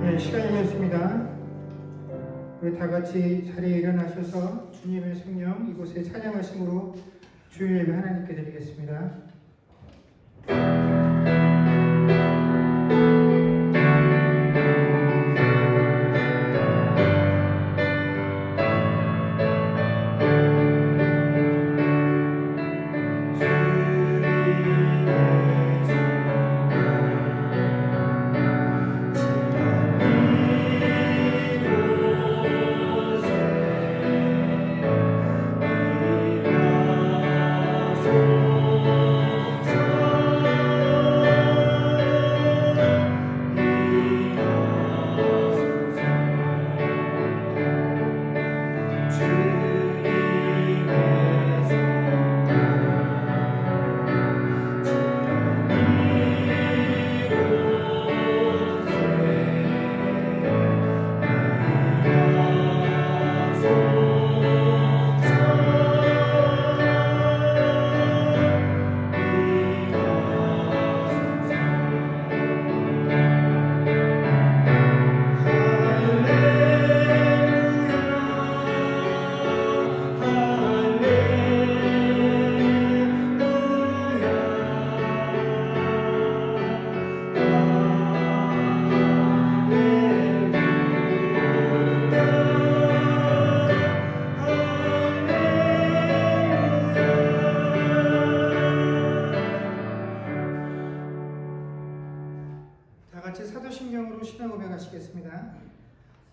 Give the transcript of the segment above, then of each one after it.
네, 시간이 됐습니다. 우리 다 같이 자리에 일어나셔서 주님의 성령 이곳에 찬양하심으로 주일 예배 하나님께 드리겠습니다.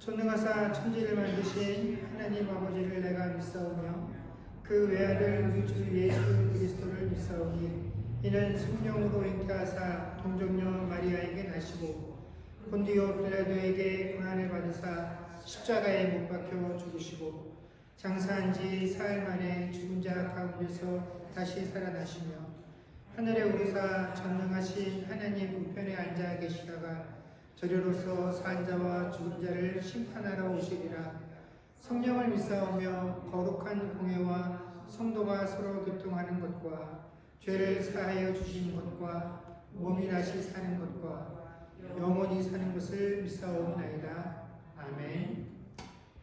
전능하사 천지를 만드신 하나님 아버지를 내가 믿사오며 그 외아들 우리 주 예수 그리스도를 믿사오니 이는 성령으로 잉태하사 동정녀 마리아에게 나시고 본디오 빌라도에게 고난을 받으사 십자가에 못 박혀 죽으시고 장사한 지 사흘 만에 죽은 자 가운데서 다시 살아나시며 하늘에 오르사 전능하신 하나님 우편에 앉아 계시다가 저리로서 산 자와 죽은 자를 심판하러 오시리라. 성령을 믿사오며 거룩한 공회와 성도가 서로 교통하는 것과 죄를 사하여 주시는 것과 몸이 다시 사는 것과 영원히 사는 것을 믿사오나이다. 아멘.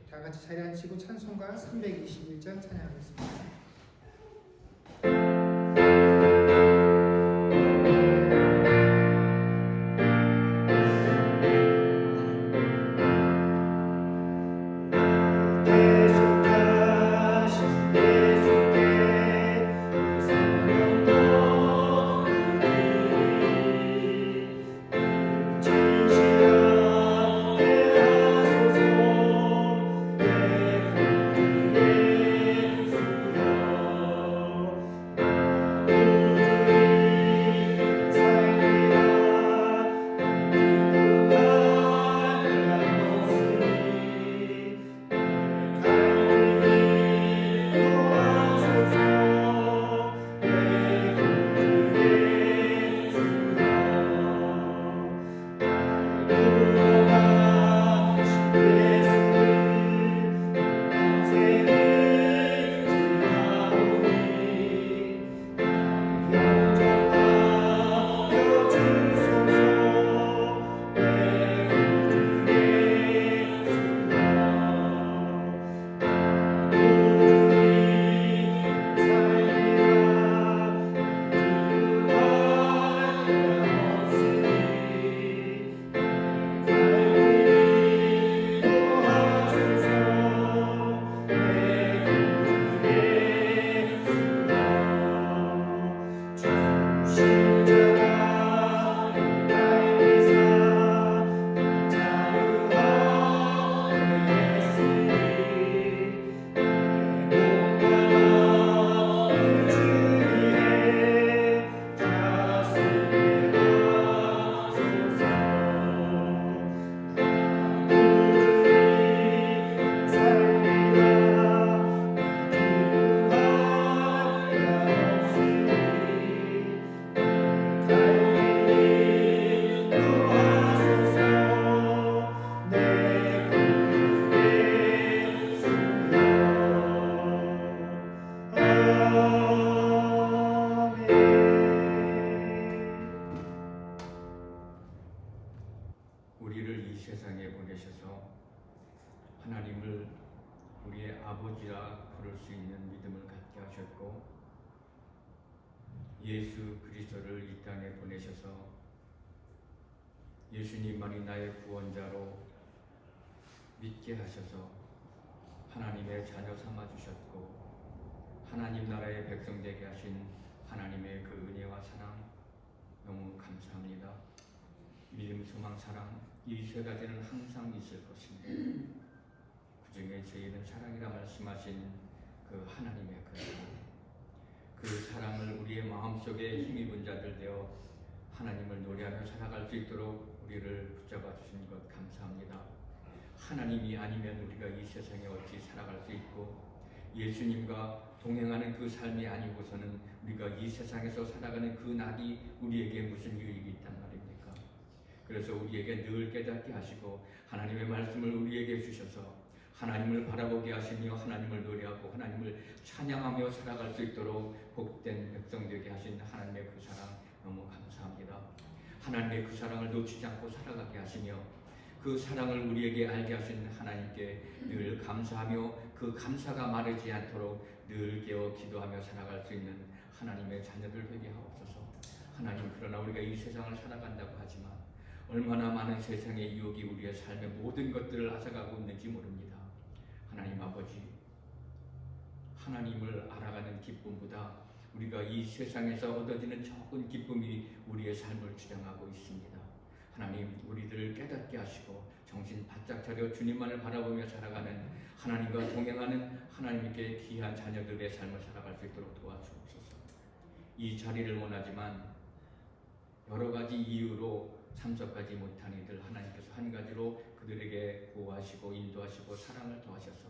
다 같이 자리 앉히고 찬송가 321장 찬양하겠습니다. 주 우리를 이 세상에 보내셔서 하나님을 우리의 아버지라 부를 수 있는 믿음을 갖게 하셨고, 예수 그리스도를 이 땅에 보내셔서 예수님만이 나의 구원자로 믿게 하셔서 하나님의 자녀 삼아 주셨고, 하나님 나라의 백성 되게 하신 하나님의 그 은혜와 사랑 너무 감사합니다. 믿음, 소망, 사랑 이 세 가지는 항상 있을 것입니다. 그 중에 제일은 사랑이라 말씀하신 그 하나님의 그 사랑, 그 사랑을 우리의 마음속에 힘입은 자들 되어 하나님을 노래하며 살아갈 수 있도록 우리를 붙잡아 주신 것 감사합니다. 하나님이 아니면 우리가 이 세상에 어찌 살아갈 수 있고, 예수님과 동행하는 그 삶이 아니고서는 우리가 이 세상에서 살아가는 그 낙이 우리에게 무슨 유익이 있단 말입니까? 그래서 우리에게 늘 깨닫게 하시고 하나님의 말씀을 우리에게 주셔서 하나님을 바라보게 하시며 하나님을 노래하고 하나님을 찬양하며 살아갈 수 있도록 복된 백성 되게 하신 하나님의 그 사랑 너무 감사합니다. 하나님의 그 사랑을 놓치지 않고 살아가게 하시며 그 사랑을 우리에게 알게 하신 하나님께 늘 감사하며 그 감사가 마르지 않도록 늘 깨어 기도하며 살아갈 수 있는 하나님의 자녀들 되게 하옵소서. 하나님, 그러나 우리가 이 세상을 살아간다고 하지만 얼마나 많은 세상의 유혹이 우리의 삶의 모든 것들을 앗아가고 있는지 모릅니다. 하나님 아버지, 하나님을 알아가는 기쁨보다 우리가 이 세상에서 얻어지는 적은 기쁨이 우리의 삶을 주장하고 있습니다. 하나님, 우리들을 깨닫게 하시고 정신 바짝 차려 주님만을 바라보며 살아가는 하나님과 동행하는 하나님께 귀한 자녀들의 삶을 살아갈 수 있도록 도와주옵소서. 이 자리를 원하지만 여러 가지 이유로 참석하지 못한 이들 하나님께서 한 가지로 그들에게 보호하시고 인도하시고 사랑을 더하셔서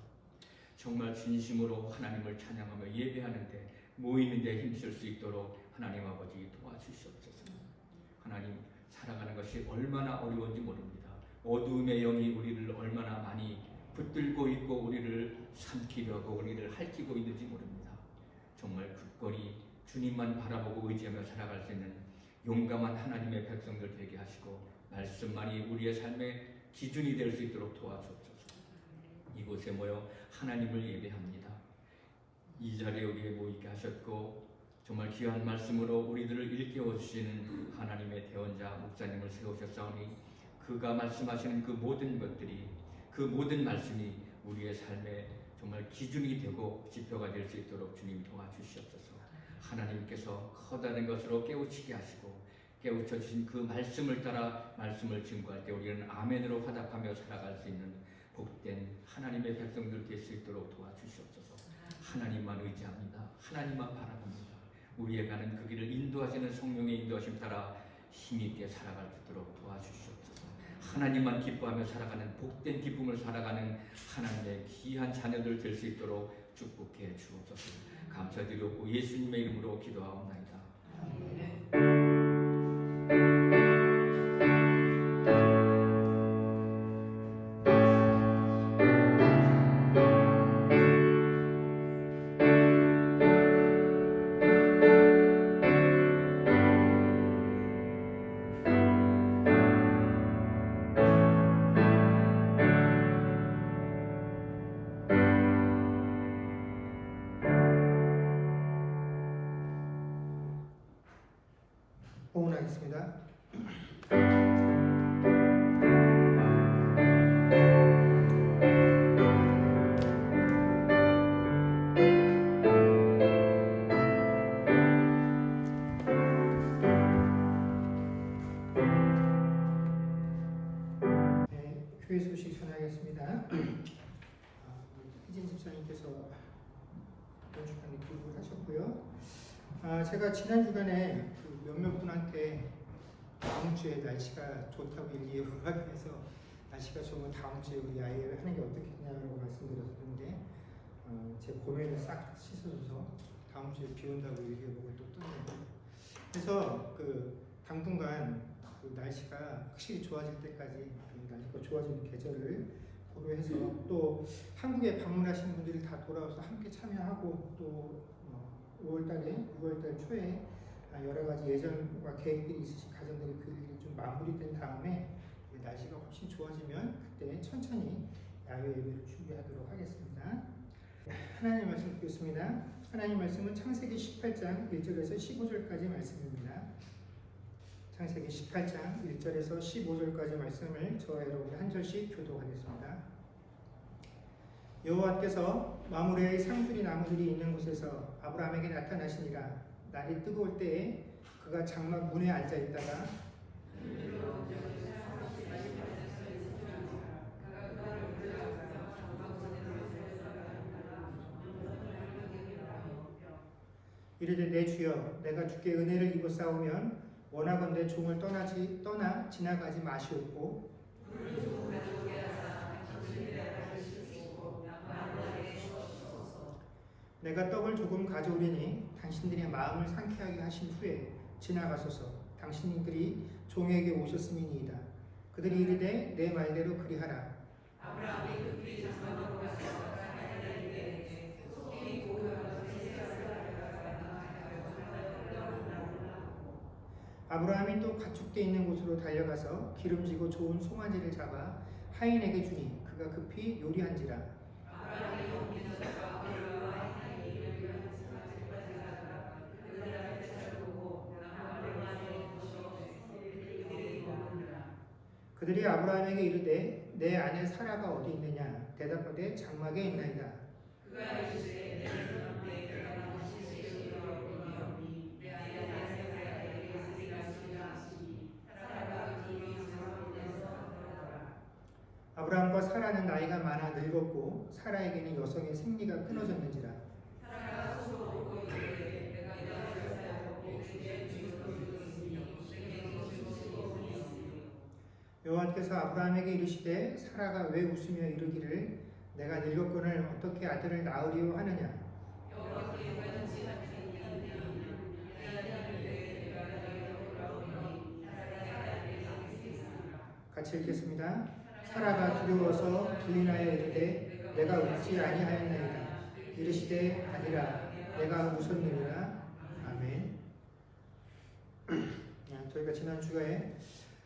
정말 진심으로 하나님을 찬양하며 예배하는데 모이는데 힘쓸 수 있도록 하나님 아버지 도와주시옵소서. 하나님, 살아가는 것이 얼마나 어려운지 모릅니다. 어두움의 영이 우리를 얼마나 많이 붙들고 있고 우리를 삼키려 하고 우리를 핥히고 있는지 모릅니다. 정말 굳건히 주님만 바라보고 의지하며 살아갈 수 있는 용감한 하나님의 백성들 되게 하시고 말씀만이 우리의 삶의 기준이 될 수 있도록 도와주옵소서. 이곳에 모여 하나님을 예배합니다. 이 자리에 우리에 모이게 하셨고 정말 귀한 말씀으로 우리들을 일깨워 주시는 하나님의 대언자 목사님을 세우셨사오니 그가 말씀하시는 그 모든 것들이, 그 모든 말씀이 우리의 삶의 정말 기준이 되고 지표가 될 수 있도록 주님 도와주시옵소서. 하나님께서 커다란 것으로 깨우치게 하시고 깨우쳐 주신 그 말씀을 따라 말씀을 증거할 때 우리는 아멘으로 화답하며 살아갈 수 있는 복된 하나님의 백성들 될 수 있도록 도와주시옵소서. 하나님만 의지합니다. 하나님만 바라봅니다. 우리의 가는 그 길을 인도하시는 성령의 인도하심 따라 힘있게 살아갈 수 있도록 도와주시옵소서. 하나님만 기뻐하며 살아가는 복된 기쁨을 살아가는 하나님의 귀한 자녀들 될 수 있도록 축복해 주옵소서. 감사드리고 예수님의 이름으로 기도하옵나이다. 호응하겠습니다. 네, 교회 소식 전하겠습니다. 희진 집사님께서 연주관에 기부를 하셨고요. 제가 지난 주간에 그 몇몇 분한테 다음 주에 날씨가 좋다고 얘기를 해서 날씨가 좋으면 다음 주에 우리 아이를 하는 게 어떻겠냐고 말씀드렸는데 제 고민을 싹 씻어줘서 다음 주에 비 온다고 얘기해보고 또 떴네요. 그래서 그 당분간 그 날씨가 확실히 좋아질 때까지 날씨가 좋아지는 계절을 고려해서 또 한국에 방문하신 분들이 다 돌아와서 함께 참여하고 또 5월달에 6월달 초에 여러 가지 예정과 계획들이 있으신 가정들이 그 일이 좀 마무리된 다음에 날씨가 훨씬 좋아지면 그때 천천히 야외 예배를 준비하도록 하겠습니다. 하나님 말씀 듣겠습니다. 하나님 말씀은 창세기 18장 1절에서 15절까지 말씀입니다. 창세기 18장 1절에서 15절까지 말씀을 저와 여러분이 한 절씩 교독하겠습니다. 여호와께서 마므레의 상수리 나무들이 있는 곳에서 아브라함에게 나타나시니라. 날이 뜨거울 때에 그가 장막 문에 앉아 있다가 이르되 내 주여 내가 주께 은혜를 입어 싸우면 원하건대 종을 떠나 지나가지 마시옵고 내가 떡을 조금 가져오리니 당신들의 마음을 상쾌하게 하신 후에 지나가소서. 당신들이 종에게 오셨음이니이다. 그들이 이르되 내 말대로 그리하라. 아브라함이 또 가축대 있는 곳으로 달려가서 기름지고 좋은 송아지를 잡아 하인에게 주니 그가 급히 요리한지라. 그들이 아브라함에게 이르되 내 아내 사라가 어디 있느냐? 대답하되 장막에 있나이다. 아브라함과 사라는 나이가 많아 늙었고 사라에게는 여성의 생리가 끊어졌는지라. 여호와께서 아브라함에게 이르시되 사라가 왜 웃으며 이르기를 내가 늙었거늘 어떻게 아들을 낳으리요 하느냐. 같이 읽겠습니다. 사라가 두려워서 부인하여 이르되 내가 웃지 아니하였나이다. 이르시되 아니라 내가 웃었느니라. 아멘. 저희가 지난 주에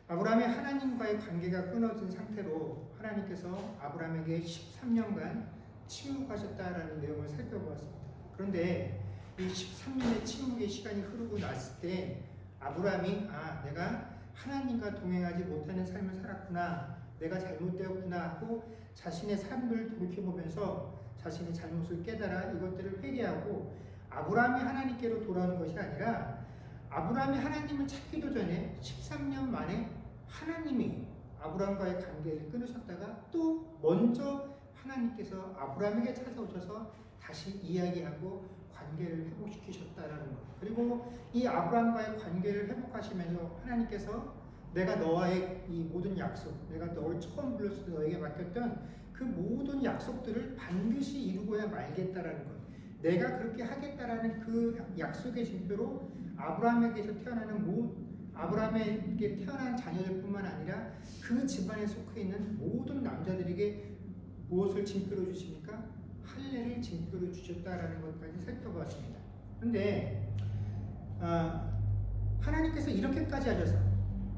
아브라함의 하나님과의 관계가 끊어진 상태로 하나님께서 아브라함에게 13년간 침묵하셨다라는 내용을 살펴보았습니다. 그런데 이 13년의 침묵의 시간이 흐르고 났을 때 아브라함이 내가 하나님과 동행하지 못하는 삶을 살았구나, 내가 잘못되었구나 하고 자신의 삶을 돌이켜보면서 자신의 잘못을 깨달아 이것들을 회개하고 아브라함이 하나님께로 돌아오는 것이 아니라 아브라함이 하나님을 찾기도 전에 13년 만에 하나님이 아브라함과의 관계를 끊으셨다가 또 먼저 하나님께서 아브라함에게 찾아오셔서 다시 이야기하고 관계를 회복시키셨다라는 것. 그리고 이 아브라함과의 관계를 회복하시면서 하나님께서 내가 너와의 이 모든 약속, 내가 너를 처음 불렀을 때 너에게 맡겼던 그 모든 약속들을 반드시 이루고야 말겠다라는 것. 내가 그렇게 하겠다라는 그 약속의 징표로 아브라함에게서 아브라함에게 태어난 자녀들뿐만 아니라 그 집안에 속해 있는 모든 남자들에게 무엇을 징표로 주십니까? 할례를 징표로 주셨다라는 것까지 살펴보았습니다. 그런데 하나님께서 이렇게까지 하셔서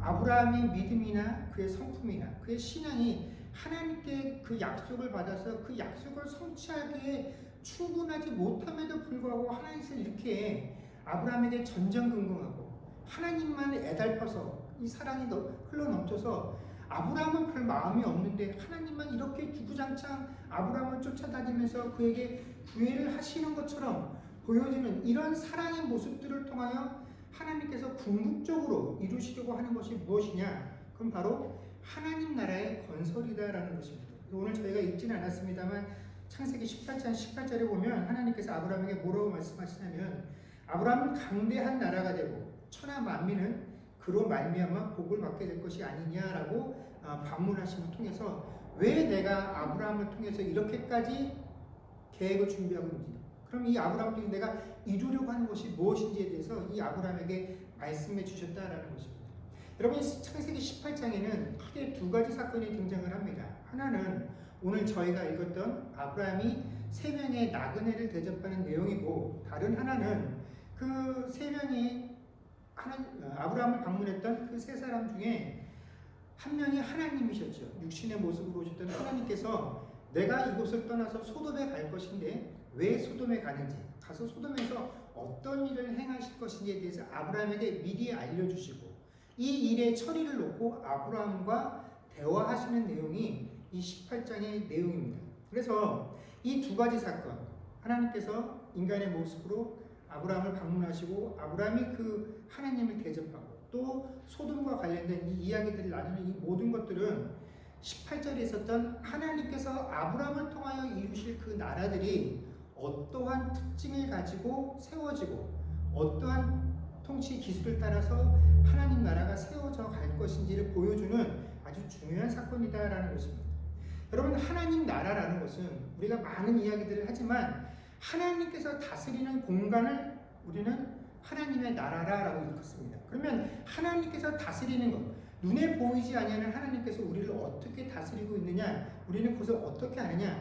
아브라함의 믿음이나 그의 성품이나 그의 신앙이 하나님께 그 약속을 받아서 그 약속을 성취하기에 충분하지 못함에도 불구하고 하나님께서 이렇게 아브라함에게 전전긍긍하고 하나님만 애달퍼서 이 사랑이 흘러넘쳐서 아브라함은 별 마음이 없는데 하나님만 이렇게 주구장창 아브라함을 쫓아다니면서 그에게 구애를 하시는 것처럼 보여지는 이런 사랑의 모습들을 통하여 하나님께서 궁극적으로 이루시려고 하는 것이 무엇이냐? 그건 바로 하나님 나라의 건설이다라는 것입니다. 오늘 저희가 읽지는 않았습니다만 창세기 18장 18절에 보면 하나님께서 아브라함에게 뭐라고 말씀하시냐면 아브라함은 강대한 나라가 되고 천하 만민은 그로 말미암아 복을 받게 될 것이 아니냐라고 반문하심을 통해서 왜 내가 아브라함을 통해서 이렇게까지 계획을 준비하고 있는지, 그럼 이 아브라함을 통해 내가 이루려고 하는 것이 무엇인지에 대해서 이 아브라함에게 말씀해 주셨다라는 것입니다. 여러분, 창세기 18장에는 크게 두 가지 사건이 등장을 합니다. 하나는 오늘 저희가 읽었던 아브라함이 세 명의 나그네를 대접하는 내용이고, 다른 하나는 그 세 명이 아브라함을 방문했던 그 세 사람 중에 한 명이 하나님이셨죠. 육신의 모습으로 오셨던 하나님께서 내가 이곳을 떠나서 소돔에 갈 것인데 왜 소돔에 가는지, 가서 소돔에서 어떤 일을 행하실 것인지에 대해서 아브라함에게 미리 알려주시고 이 일의 처리를 놓고 아브라함과 대화하시는 내용이 이 18장의 내용입니다. 그래서 이 두 가지 사건, 하나님께서 인간의 모습으로 아브라함을 방문하시고 아브라함이 그 하나님을 대접하고 또 소돔과 관련된 이 이야기들을 나누는 이 모든 것들은 18절에 있었던 하나님께서 아브라함을 통하여 이루실 그 나라들이 어떠한 특징을 가지고 세워지고 어떠한 통치 기술을 따라서 하나님 나라가 세워져 갈 것인지를 보여주는 아주 중요한 사건이다라는 것입니다. 여러분, 하나님 나라라는 것은 우리가 많은 이야기들을 하지만 하나님께서 다스리는 공간을 우리는 하나님의 나라라고 일컫습니다. 그러면 하나님께서 다스리는 것, 눈에 보이지 아니하는 하나님께서 우리를 어떻게 다스리고 있느냐, 우리는 그것을 어떻게 아느냐,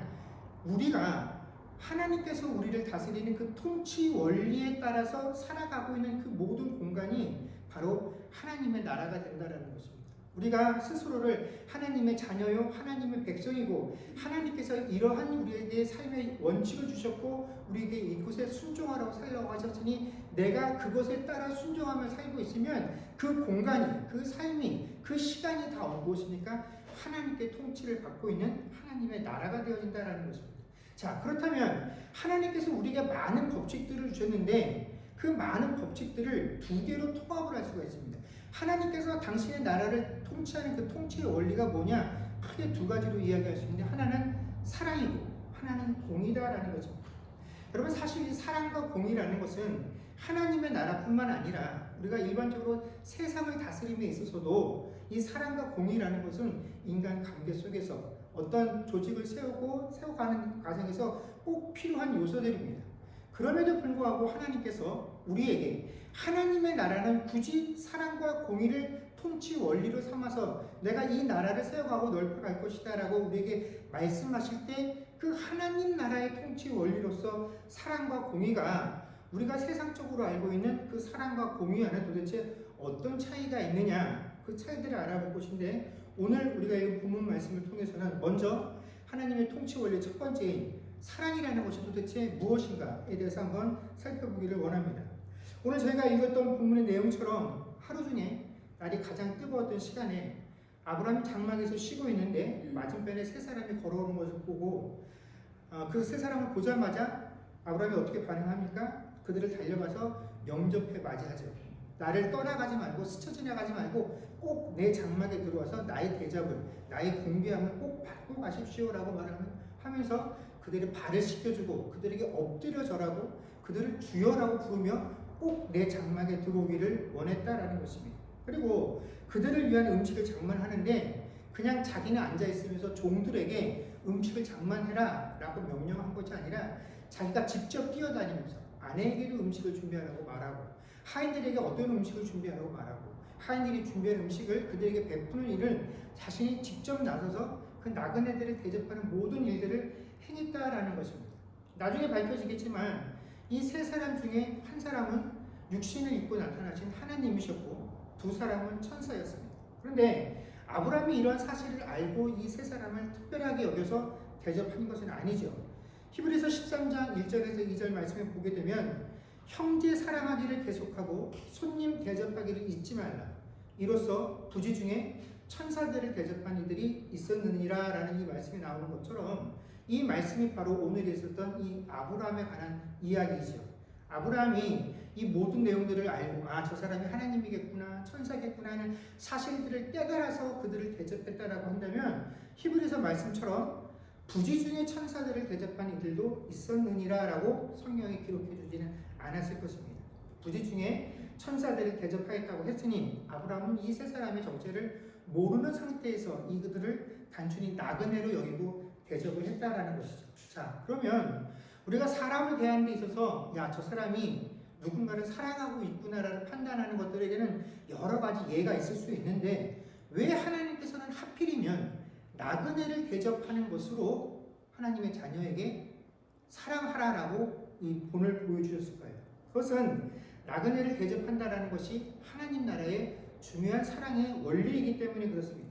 우리가 하나님께서 우리를 다스리는 그 통치 원리에 따라서 살아가고 있는 그 모든 공간이 바로 하나님의 나라가 된다는 것입니다. 우리가 스스로를 하나님의 자녀요, 하나님의 백성이고 하나님께서 이러한 우리에게 삶의 원칙을 주셨고 우리에게 이곳에 순종하라고 살라고 하셨으니 내가 그것에 따라 순종하며 살고 있으면 그 공간이, 그 삶이, 그 시간이 다 무엇입니까? 하나님께 통치를 받고 있는 하나님의 나라가 되어진다는 것입니다. 자, 그렇다면 하나님께서 우리에게 많은 법칙들을 주셨는데 그 많은 법칙들을 두 개로 통합을 할 수가 있습니다. 하나님께서 당신의 나라를 통치하는 그 통치의 원리가 뭐냐? 크게 두 가지로 이야기할 수 있는데 하나는 사랑이고 하나는 공의다라는 것입니다. 여러분, 사실 이 사랑과 공의라는 것은 하나님의 나라뿐만 아니라 우리가 일반적으로 세상을 다스림에 있어서도 이 사랑과 공의라는 것은 인간 관계 속에서 어떤 조직을 세워가는 과정에서 꼭 필요한 요소들입니다. 그럼에도 불구하고 하나님께서 우리에게 하나님의 나라는 굳이 사랑과 공의를 통치 원리로 삼아서 내가 이 나라를 세워가고 넓혀갈 것이다 라고 우리에게 말씀하실 때 그 하나님 나라의 통치 원리로서 사랑과 공의가 우리가 세상적으로 알고 있는 그 사랑과 공의와는 도대체 어떤 차이가 있느냐, 그 차이들을 알아볼 것인데 오늘 우리가 이 본문 말씀을 통해서는 먼저 하나님의 통치 원리 첫 번째인 사랑이라는 것이 도대체 무엇인가에 대해서 한번 살펴보기를 원합니다. 오늘 저희가 읽었던 본문의 내용처럼 하루 중에 날이 가장 뜨거웠던 시간에 아브라함이 장막에서 쉬고 있는데 맞은편에 세 사람이 걸어오는 것을 보고 그 세 사람을 보자마자 아브라함이 어떻게 반응합니까? 그들을 달려가서 영접해 맞이하죠. 나를 떠나가지 말고 스쳐 지나가지 말고 꼭 내 장막에 들어와서 나의 대접을, 나의 공개함을 꼭 받고 가십시오라고 말하면서 그들의 발을 씻겨주고 그들에게 엎드려 절하고 그들을 주여라고 부르며 꼭 내 장막에 들어오기를 원했다라는 것입니다. 그리고 그들을 위한 음식을 장만하는데 그냥 자기는 앉아있으면서 종들에게 음식을 장만해라 라고 명령한 것이 아니라 자기가 직접 뛰어다니면서 아내에게도 음식을 준비하라고 말하고 하인들에게 어떤 음식을 준비하라고 말하고 하인들이 준비한 음식을 그들에게 베푸는 일을 자신이 직접 나서서 그 나그네들을 대접하는 모든 일들을 행했다라는 것입니다. 나중에 밝혀지겠지만 이 세 사람 중에 한 사람은 육신을 입고 나타나신 하나님이셨고 두 사람은 천사였습니다. 그런데 아브라함이 이러한 사실을 알고 이 세 사람을 특별하게 여겨서 대접한 것은 아니죠. 히브리서 13장 1절에서 2절 말씀에 보게 되면 형제 사랑하기를 계속하고 손님 대접하기를 잊지 말라. 이로써 부지 중에 천사들을 대접한 이들이 있었느니라 라는 이 말씀이 나오는 것처럼 이 말씀이 바로 오늘 있었던 이 아브라함에 관한 이야기이죠. 아브라함이 이 모든 내용들을 알고 저 사람이 하나님이겠구나, 천사겠구나 하는 사실들을 깨달아서 그들을 대접했다라고 한다면 히브리서 말씀처럼 부지 중에 천사들을 대접한 이들도 있었느니라 라고 성경이 기록해 주지는 않았을 것입니다. 부지 중에 천사들을 대접하였다고 했으니 아브라함은 이 세 사람의 정체를 모르는 상태에서 이들을 단순히 나그네로 여기고 대접을 했다라는 것이죠. 자, 그러면 우리가 사람을 대하는 데 있어서 저 사람이 누군가를 사랑하고 있구나라는 판단하는 것들에게는 여러 가지 예가 있을 수 있는데 왜 하나님께서는 하필이면 나그네를 대접하는 것으로 하나님의 자녀에게 사랑하라라고 이 본을 보여주셨을까요? 그것은 나그네를 대접한다라는 것이 하나님 나라의 중요한 사랑의 원리이기 때문에 그렇습니다.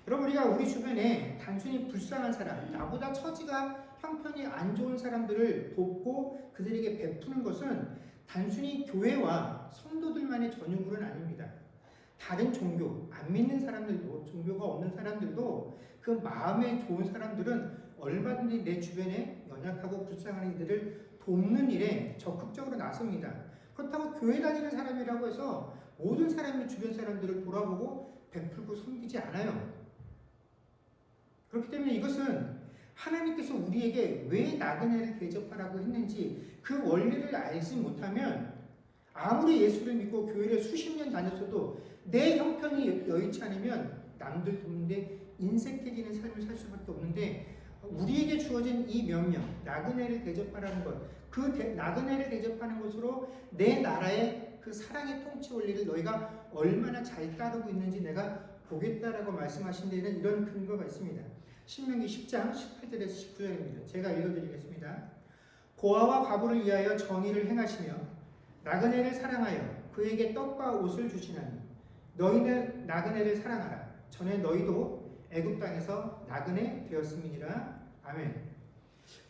여러분, 우리가 우리 주변에 단순히 불쌍한 사람, 나보다 처지가 형편이 안 좋은 사람들을 돕고 그들에게 베푸는 것은 단순히 교회와 성도들만의 전유물은 아닙니다. 다른 종교, 안 믿는 사람들도, 종교가 없는 사람들도, 그 마음에 좋은 사람들은 얼마든지 내 주변에 연약하고 불쌍한 이들을 돕는 일에 적극적으로 나섭니다. 그렇다고 교회 다니는 사람이라고 해서 모든 사람이 주변 사람들을 돌아보고 베풀고 섬기지 않아요. 그렇기 때문에 이것은 하나님께서 우리에게 왜 나그네를 대접하라고 했는지 그 원리를 알지 못하면 아무리 예수를 믿고 교회를 수십 년 다녔어도 내 형편이 여의치 않으면 남들 돕는데 인색해지는 삶을 살 수밖에 없는데, 우리에게 주어진 이 명령, 나그네를 대접하라는 것, 그 나그네를 대접하는 것으로 내 나라의 그 사랑의 통치 원리를 너희가 얼마나 잘 따르고 있는지 내가 보겠다라고 말씀하신 데에는 이런 근거가 있습니다. 신명기 10장 18절에서 19절입니다. 제가 읽어드리겠습니다. 고아와 과부를 위하여 정의를 행하시며 나그네를 사랑하여 그에게 떡과 옷을 주시나니 너희는 나그네를 사랑하라. 전에 너희도 애굽 땅에서 나그네 되었음이니라. 아멘.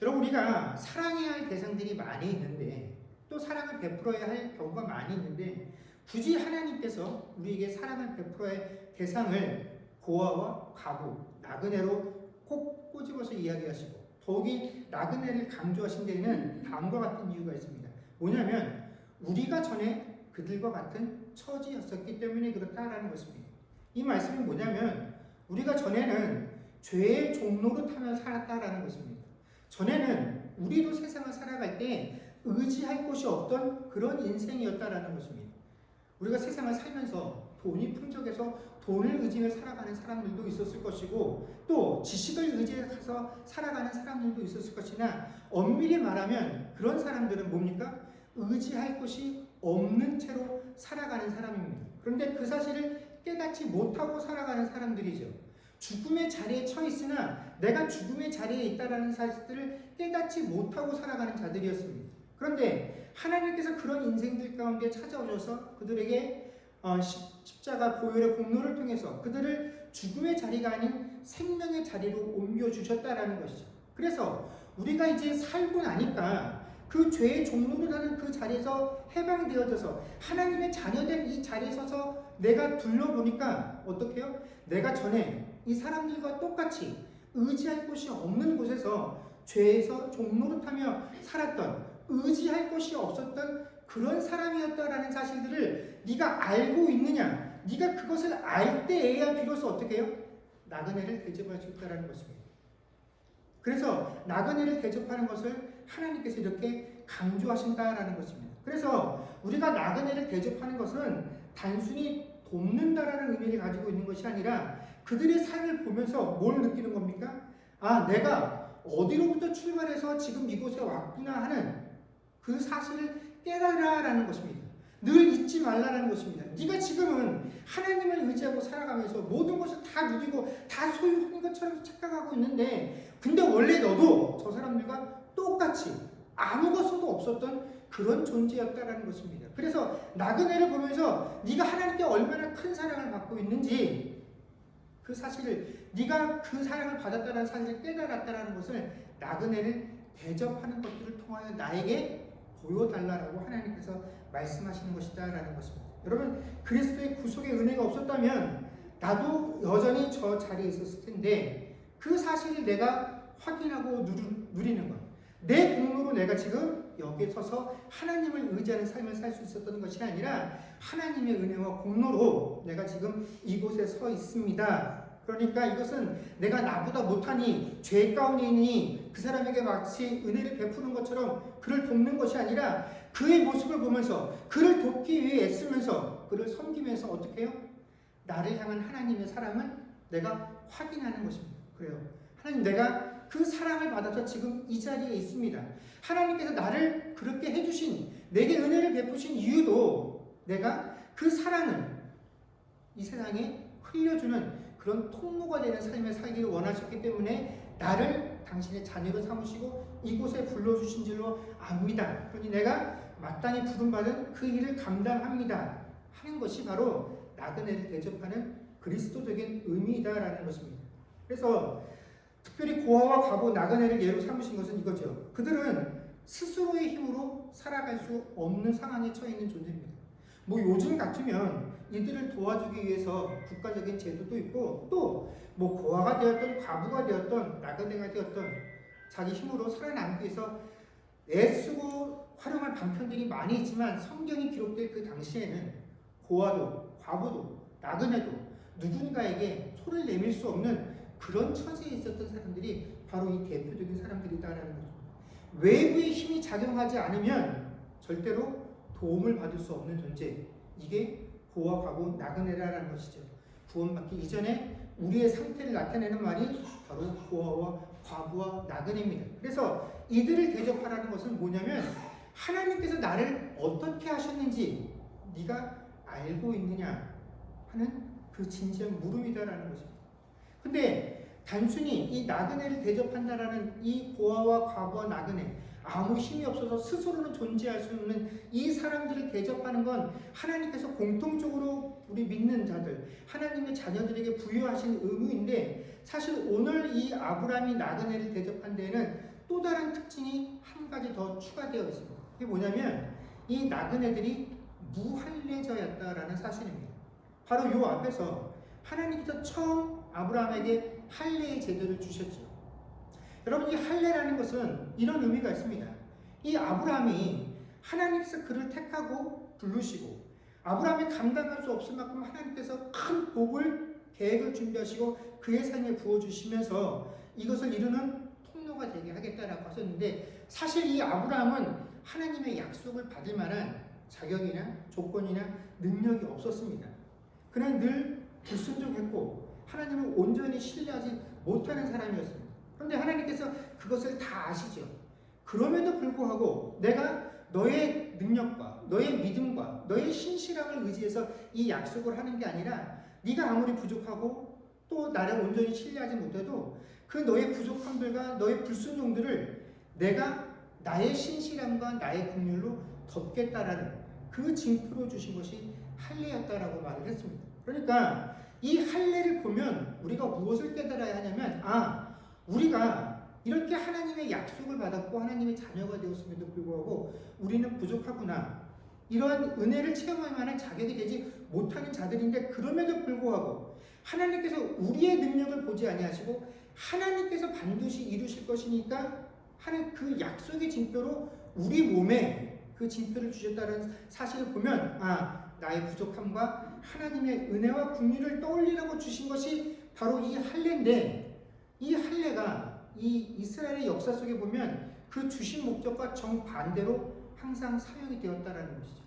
여러분, 우리가 사랑해야 할 대상들이 많이 있는데, 또 사랑을 베풀어야 할 경우가 많이 있는데, 굳이 하나님께서 우리에게 사랑을 베풀어야 할 대상을 고아와 과부, 나그네로 꼭 꼬집어서 이야기하시고, 더욱이 나그네를 강조하신 데에는 다음과 같은 이유가 있습니다. 뭐냐면 우리가 전에 그들과 같은 처지였었기 때문에 그렇다라는 것입니다. 이 말씀이 뭐냐면 우리가 전에는 죄의 종로로 타며 살았다라는 것입니다. 전에는 우리도 세상을 살아갈 때 의지할 곳이 없던 그런 인생이었다라는 것입니다. 우리가 세상을 살면서 돈이 풍족해서 돈을 의지해 살아가는 사람들도 있었을 것이고, 또 지식을 의지해서 살아가는 사람들도 있었을 것이나, 엄밀히 말하면 그런 사람들은 뭡니까? 의지할 곳이 없는 채로 살아가는 사람입니다. 그런데 그 사실을 깨닫지 못하고 살아가는 사람들이죠. 죽음의 자리에 처 있으나 내가 죽음의 자리에 있다라는 사실을 깨닫지 못하고 살아가는 자들이었습니다. 그런데 하나님께서 그런 인생들 가운데 찾아오셔서 그들에게 십자가 보혈의 공로를 통해서 그들을 죽음의 자리가 아닌 생명의 자리로 옮겨주셨다라는 것이죠. 그래서 우리가 이제 살고 나니까 그 죄의 종로로 가는 그 자리에서 해방되어져서 하나님의 자녀된 이 자리에 서서 내가 둘러보니까 어떻게 해요? 내가 전에 이 사람들과 똑같이 의지할 곳이 없는 곳에서 죄에서 종노릇하며 살았던, 의지할 곳이 없었던 그런 사람이었다라는 사실들을 네가 알고 있느냐? 네가 그것을 알 때에야 비로소 어떻게 해요? 나그네를 대접할 수 있다는 것입니다. 그래서 나그네를 대접하는 것을 하나님께서 이렇게 강조하신다라는 것입니다. 그래서 우리가 나그네를 대접하는 것은 단순히 돕는다라는 의미를 가지고 있는 것이 아니라 그들의 삶을 보면서 뭘 느끼는 겁니까? 아, 내가 어디로부터 출발해서 지금 이곳에 왔구나 하는 그 사실을 깨달으라라는 것입니다. 늘 잊지 말라라는 것입니다. 네가 지금은 하나님을 의지하고 살아가면서 모든 것을 다 누리고 다 소유한 것처럼 착각하고 있는데, 근데 원래 너도 저 사람들과 똑같이 아무것도 없었던 그런 존재였다라는 것입니다. 그래서 나그네를 보면서 네가 하나님께 얼마나 큰 사랑을 받고 있는지, 그 사실을, 네가 그 사랑을 받았다는 사실을 깨달았다는 것을 나그네를 대접하는 것들을 통하여 나에게 보여달라고 하나님께서 말씀하시는 것이다라는 것입니다. 여러분, 그리스도의 구속의 은혜가 없었다면 나도 여전히 저 자리에 있었을 텐데, 그 사실을 내가 확인하고 누리는 것, 내 공로로 내가 지금 여기에 서서 하나님을 의지하는 삶을 살 수 있었던 것이 아니라 하나님의 은혜와 공로로 내가 지금 이곳에 서 있습니다. 그러니까 이것은 내가 나보다 못하니, 죄 가운데 있니 그 사람에게 마치 은혜를 베푸는 것처럼 그를 돕는 것이 아니라 그의 모습을 보면서 그를 돕기 위해 애쓰면서 그를 섬기면서 어떻게 해요? 나를 향한 하나님의 사랑을 내가 확인하는 것입니다. 그래요. 하나님, 내가 그 사랑을 받아서 지금 이 자리에 있습니다. 하나님께서 나를 그렇게 해주신, 내게 은혜를 베푸신 이유도 내가 그 사랑을 이 세상에 흘려주는 그런 통로가 되는 삶을 살기를 원하셨기 때문에 나를 당신의 자녀로 삼으시고 이곳에 불러주신 줄로 압니다. 그러니 내가 마땅히 부름받은 그 일을 감당합니다 하는 것이 바로 나그네를 대접하는 그리스도적인 의미이다라는 것입니다. 그래서 특별히 고아와 과부 나그네를 예로 삼으신 것은 이거죠. 그들은 스스로의 힘으로 살아갈 수 없는 상황에 처해 있는 존재입니다. 뭐 요즘 같으면 이들을 도와주기 위해서 국가적인 제도도 있고 또 뭐 고아가 되었던 과부가 되었던 나그네가 되었던 자기 힘으로 살아남기 위해서 애쓰고 활용한 방편들이 많이 있지만 성경이 기록될 그 당시에는 고아도 과부도 나그네도 누군가에게 손을 내밀 수 없는 그런 처지에 있었던 사람들이 바로 이 대표적인 사람들이다라는 거죠. 외부의 힘이 작용하지 않으면 절대로 도움을 받을 수 없는 존재, 이게 고아, 과부, 나그네라는 것이죠. 구원받기 이전에 우리의 상태를 나타내는 말이 바로 고아와 과부와 나그네입니다. 그래서 이들을 대접하라는 것은 뭐냐면 하나님께서 나를 어떻게 하셨는지 네가 알고 있느냐 하는 그 진지한 물음이다라는 것입니다. 근데 단순히 이 나그네를 대접한다라는 이 고아와 과부와 나그네, 아무 힘이 없어서 스스로는 존재할 수 없는 이 사람들을 대접하는 건 하나님께서 공통적으로 우리 믿는 자들, 하나님의 자녀들에게 부여하신 의무인데 사실 오늘 이 아브라함이 나그네를 대접한 데에는 또 다른 특징이 한 가지 더 추가되어 있습니다. 그게 뭐냐면 이 나그네들이 무할례자였다라는 사실입니다. 바로 이 앞에서 하나님께서 처음 아브라함에게 할례의 제도를 주셨죠. 여러분, 이 할례라는 것은 이런 의미가 있습니다. 이 아브라함이 하나님께서 그를 택하고 부르시고 아브라함이 감당할 수 없을 만큼 하나님께서 큰 복을 계획을 준비하시고 그의 삶에 부어주시면서 이것을 이루는 통로가 되게 하겠다라고 하셨는데 사실 이 아브라함은 하나님의 약속을 받을 만한 자격이나 조건이나 능력이 없었습니다. 그는 늘 불순종했고 하나님을 온전히 신뢰하지 못하는 사람이었습니다. 그런데 하나님께서 그것을 다 아시죠. 그럼에도 불구하고 내가 너의 능력과 너의 믿음과 너의 신실함을 의지해서 이 약속을 하는 게 아니라 네가 아무리 부족하고 또 나를 온전히 신뢰하지 못해도 그 너의 부족함들과 너의 불순종들을 내가 나의 신실함과 나의 긍휼로 덮겠다라는 그 징표로 주신 것이 할례였다라고 말을 했습니다. 그러니까 이 할례를 보면 우리가 무엇을 깨달아야 하냐면 우리가 이렇게 하나님의 약속을 받았고 하나님의 자녀가 되었음에도 불구하고 우리는 부족하구나. 이러한 은혜를 체험할 만한 자격이 되지 못하는 자들인데 그럼에도 불구하고 하나님께서 우리의 능력을 보지 아니하시고 하나님께서 반드시 이루실 것이니까 하는 그 약속의 징표로 우리 몸에 그 징표를 주셨다는 사실을 보면 나의 부족함과 하나님의 은혜와 긍휼을 떠올리라고 주신 것이 바로 이 할례인데 이 할례가 이 이스라엘의 역사 속에 보면 그 주신 목적과 정반대로 항상 사용이 되었다라는 것이죠.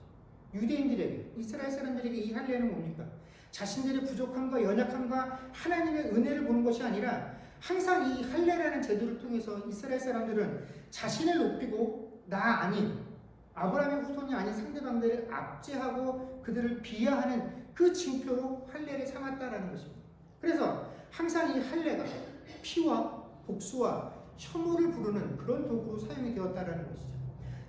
유대인들에게, 이스라엘 사람들에게 이 할례는 뭡니까? 자신들의 부족함과 연약함과 하나님의 은혜를 보는 것이 아니라 항상 이 할례라는 제도를 통해서 이스라엘 사람들은 자신을 높이고 나 아닌 아브라함의 후손이 아닌 상대방들을 압제하고 그들을 비하하는 그 징표로 할례를 삼았다라는 것입니다. 그래서 항상 이 할례가 피와 복수와 혐오를 부르는 그런 도구로 사용이 되었다라는 것이죠.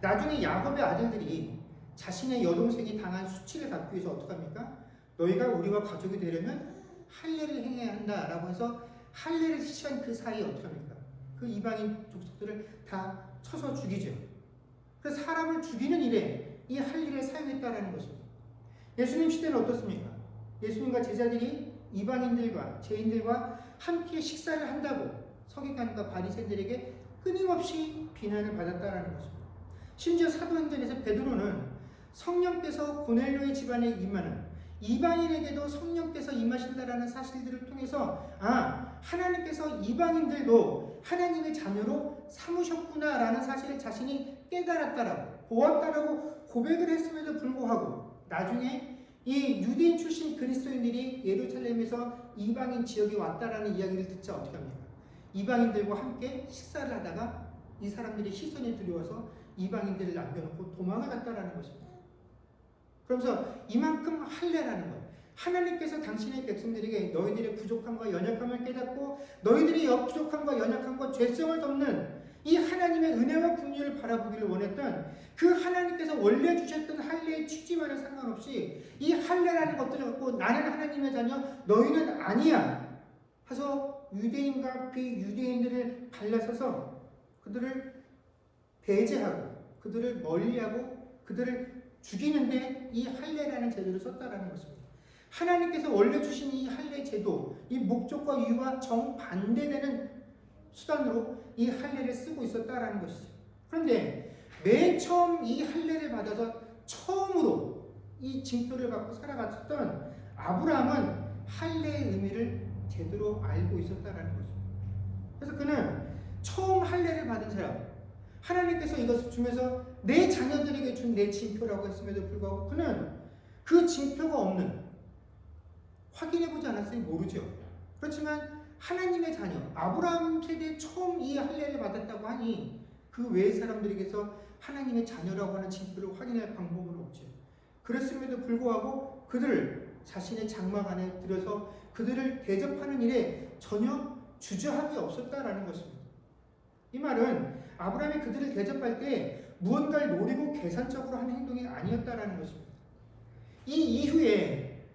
나중에 야곱의 아들들이 자신의 여동생이 당한 수치를 갚기 위해서 어떻게 합니까? 너희가 우리와 가족이 되려면 할례를 행해야 한다라고 해서 할례를 실시한 그 사이에 어떻게 합니까? 그 이방인 족속들을 다 쳐서 죽이죠. 그래서 사람을 죽이는 일에 이 할례를 사용했다라는 것입니다. 예수님 시대는 어떻습니까? 예수님과 제자들이 이방인들과 죄인들과 함께 식사를 한다고 서기관과 바리새인들에게 끊임없이 비난을 받았다라는 것입니다. 심지어 사도행전에서 베드로는 성령께서 고넬료의 집안에 임하는 이방인에게도 성령께서 임하신다라는 사실들을 통해서 하나님께서 이방인들도 하나님의 자녀로 삼으셨구나라는 사실을 자신이 깨달았다라고 보았다라고 고백을 했음에도 불구하고 나중에 이 유대인 출신 그리스도인들이 예루살렘에서 이방인 지역에 왔다라는 이야기를 듣자 어떻게 합니까? 이방인들과 함께 식사를 하다가 이 사람들이 시선이 두려워서 이방인들을 남겨놓고 도망을 갔다라는 것입니다. 그러면서 이만큼 할례라는 것, 하나님께서 당신의 백성들에게 너희들의 부족함과 연약함을 깨닫고 너희들의 부족함과 연약함과 죄성을 덮는 이 하나님의 은혜와 긍휼을 바라보기를 원했던 그 하나님께서 원래 주셨던 할례의 취지와는 상관없이 이 할례라는 것들을 갖고 나는 하나님의 자녀, 너희는 아니야 해서 유대인과 비유대인들을 갈라서서 그들을 배제하고 그들을 멀리하고 그들을 죽이는데 이 할례라는 제도를 썼다라는 것입니다. 하나님께서 원래 주신 이 할례 제도, 이 목적과 이유와 정반대되는 수단으로 이 할례를 쓰고 있었다라는 것이죠. 그런데 맨 처음 이 할례를 받아서 처음으로 이 징표를 받고 살아갔던 아브라함은 할례의 의미를 제대로 알고 있었다라는 거죠. 그래서 그는 처음 할례를 받은 사람, 하나님께서 이것을 주면서 내 자녀들에게 준 내 징표라고 했음에도 불구하고 그는 그 징표가 없는, 확인해보지 않았으니 모르죠. 그렇지만 하나님의 자녀, 아브라함 세대에 처음 이 할례를 받았다고 하니 그 외의 사람들에게서 하나님의 자녀라고 하는 징표를 확인할 방법은 없죠. 그랬음에도 불구하고 그들을 자신의 장막 안에 들여서 그들을 대접하는 일에 전혀 주저함이 없었다라는 것입니다. 이 말은 아브라함이 그들을 대접할 때 무언가를 노리고 계산적으로 하는 행동이 아니었다라는 것입니다. 이 이후에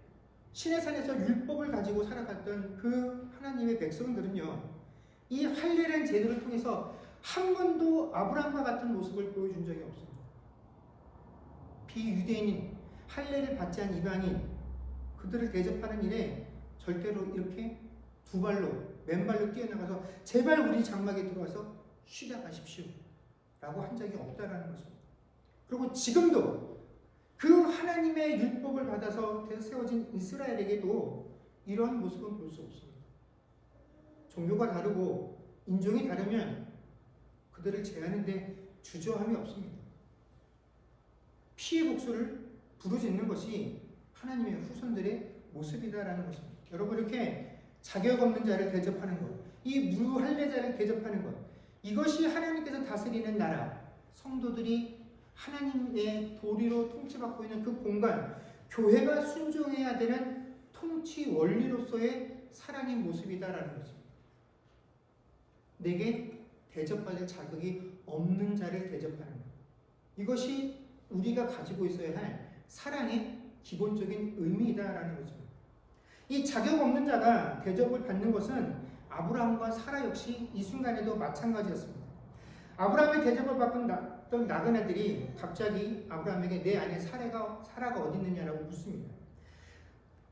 시내산에서 율법을 가지고 살아갔던 그 하나님의 백성들은요, 이 할례라는 제도를 통해서 한 번도 아브라함과 같은 모습을 보여준 적이 없습니다. 비유대인인, 할례를 받지 않은 이방인, 그들을 대접하는 일에 절대로 이렇게 두 발로, 맨발로 뛰어나가서 제발 우리 장막에 들어와서 쉬다 가십시오 라고 한 적이 없다라는 것입니다. 그리고 지금도 그 하나님의 율법을 받아서 세워진 이스라엘에게도 이러한 모습은 볼 수 없습니다. 종교가 다르고 인종이 다르면 그들을 제하는데 주저함이 없습니다. 피해 복수를 부르짖는 것이 하나님의 후손들의 모습이다라는 것입니다. 여러분, 이렇게 자격 없는 자를 대접하는 것, 이 무할례자를 대접하는 것, 이것이 하나님께서 다스리는 나라, 성도들이 하나님의 도리로 통치받고 있는 그 공간, 교회가 순종해야 되는 통치 원리로서의 사랑의 모습이다라는 것입니다. 내게 대접받을 자격이 없는 자를 대접하는 것, 이것이 우리가 가지고 있어야 할 사랑의 기본적인 의미이다라는 것입니다. 이 자격 없는 자가 대접을 받는 것은 아브라함과 사라 역시 이 순간에도 마찬가지였습니다. 아브라함의 대접을 받던 나그네들이 갑자기 아브라함에게 내 아내 사라가 어디 있느냐라고 묻습니다.